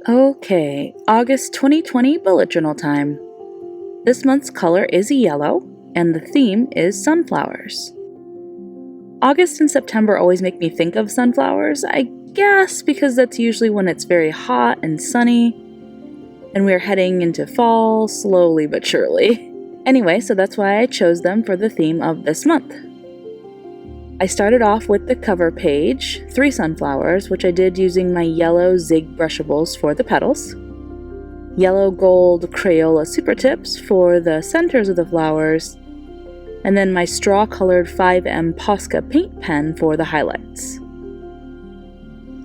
Okay, August 2020 bullet journal time. This month's color is yellow, and the theme is sunflowers. August and September always make me think of sunflowers, I guess because that's usually when it's very hot and sunny, and we're heading into fall slowly but surely. Anyway, so that's why I chose them for the theme of this month. I started off with the cover page, 3 sunflowers, which I did using my yellow Zig brushables for the petals, yellow gold Crayola super tips for the centers of the flowers, and then my straw-colored 5M Posca paint pen for the highlights.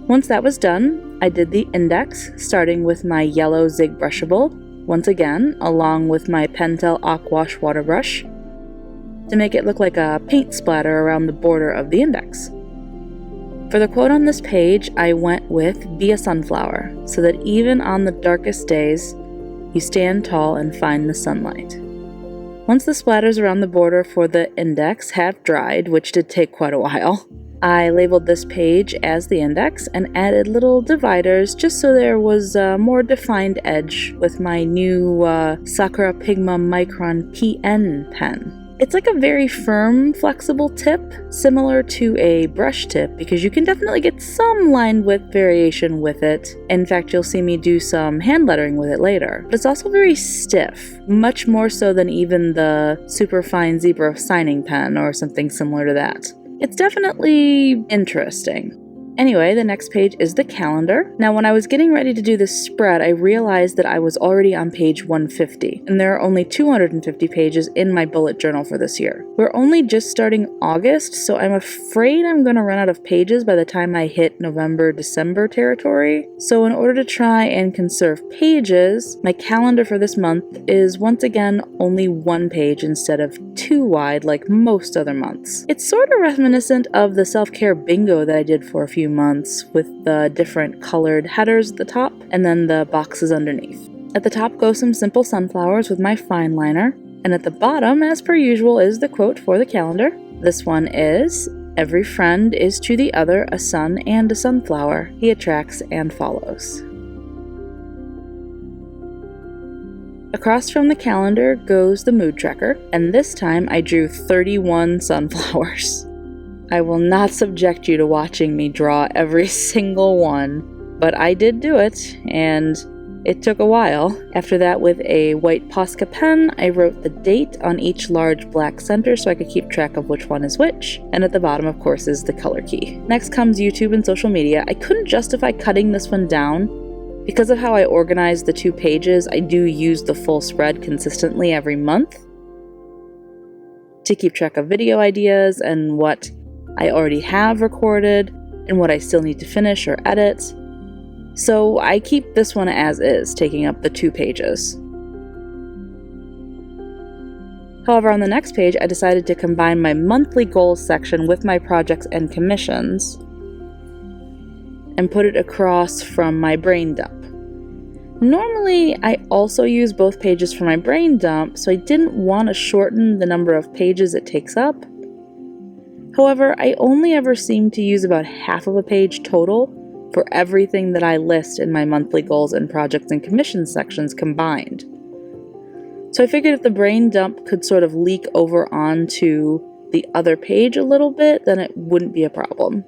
Once that was done, I did the index, starting with my yellow Zig brushable, once again, along with my Pentel Aquash water brush, to make it look like a paint splatter around the border of the index. For the quote on this page, I went with "Be a sunflower," so that even on the darkest days, you stand tall and find the sunlight. Once the splatters around the border for the index have dried, which did take quite a while, I labeled this page as the index and added little dividers just so there was a more defined edge with my new Sakura Pigma Micron PN pen. It's like a very firm, flexible tip, similar to a brush tip, because you can definitely get some line width variation with it. In fact, you'll see me do some hand lettering with it later. But it's also very stiff, much more so than even the super fine zebra signing pen or something similar to that. It's definitely interesting. Anyway, the next page is the calendar. Now, when I was getting ready to do this spread, I realized that I was already on page 150, and there are only 250 pages in my bullet journal for this year. We're only just starting August, so I'm afraid I'm going to run out of pages by the time I hit November-December territory. So in order to try and conserve pages, my calendar for this month is once again only 1 page instead of 2 wide like most other months. It's sort of reminiscent of the self-care bingo that I did for a few months with the different colored headers at the top and then the boxes underneath. At the top go some simple sunflowers with my fine liner, and at the bottom, as per usual, is the quote for the calendar. This one is, "Every friend is to the other a sun and a sunflower. He attracts and follows." Across from the calendar goes the mood tracker, and this time I drew 31 sunflowers. I will not subject you to watching me draw every single one, but I did do it, and it took a while. After that, with a white Posca pen, I wrote the date on each large black center so I could keep track of which one is which, and at the bottom, of course, is the color key. Next comes YouTube and social media. I couldn't justify cutting this one down. Because of how I organized the 2 pages, I do use the full spread consistently every month to keep track of video ideas and what I already have recorded and what I still need to finish or edit. So I keep this one as is, taking up the 2 pages. However, on the next page, I decided to combine my monthly goals section with my projects and commissions and put it across from my brain dump. Normally, I also use both pages for my brain dump, so I didn't want to shorten the number of pages it takes up. However, I only ever seem to use about half of a page total for everything that I list in my monthly goals and projects and commissions sections combined. So I figured if the brain dump could sort of leak over onto the other page a little bit, then it wouldn't be a problem.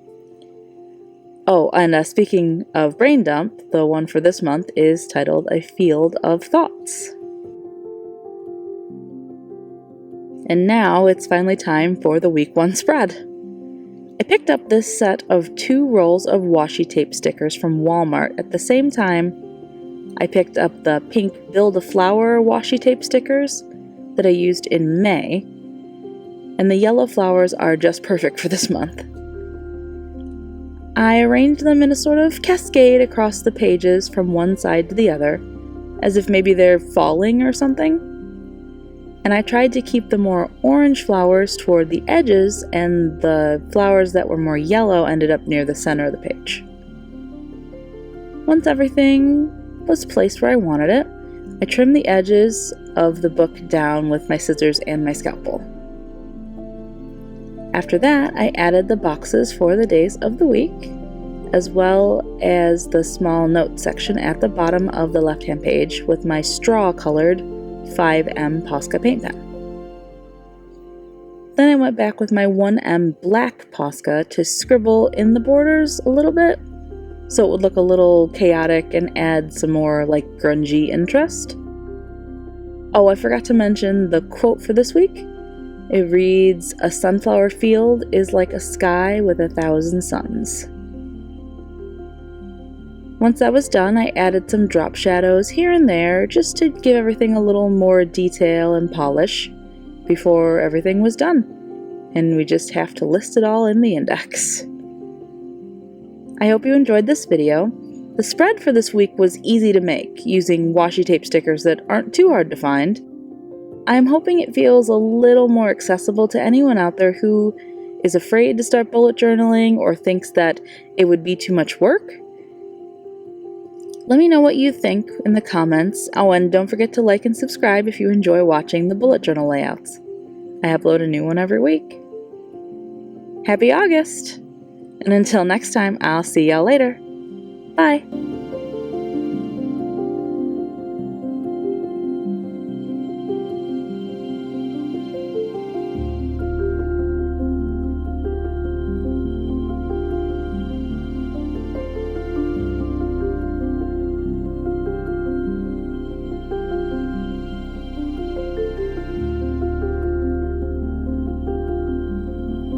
Oh, and speaking of brain dump, the one for this month is titled "A Field of Thoughts." And now it's finally time for the week 1 spread. I picked up this set of 2 rolls of washi tape stickers from Walmart at the same time I picked up the pink Build a Flower washi tape stickers that I used in May, and the yellow flowers are just perfect for this month. I arranged them in a sort of cascade across the pages from one side to the other, as if maybe they're falling or something. And I tried to keep the more orange flowers toward the edges, and the flowers that were more yellow ended up near the center of the page. Once everything was placed where I wanted it, I trimmed the edges of the book down with my scissors and my scalpel. After that, I added the boxes for the days of the week, as well as the small note section at the bottom of the left-hand page with my straw-colored 5M Posca paint pen. Then I went back with my 1M black Posca to scribble in the borders a little bit, so it would look a little chaotic and add some more like grungy interest. Oh, I forgot to mention the quote for this week. It reads, "A sunflower field is like a sky with 1,000 suns." Once that was done, I added some drop shadows here and there just to give everything a little more detail and polish before everything was done. And we just have to list it all in the index. I hope you enjoyed this video. The spread for this week was easy to make using washi tape stickers that aren't too hard to find. I'm hoping it feels a little more accessible to anyone out there who is afraid to start bullet journaling or thinks that it would be too much work. Let me know what you think in the comments. Oh, and don't forget to like and subscribe if you enjoy watching the bullet journal layouts. I upload a new one every week. Happy August! And until next time, I'll see y'all later. Bye!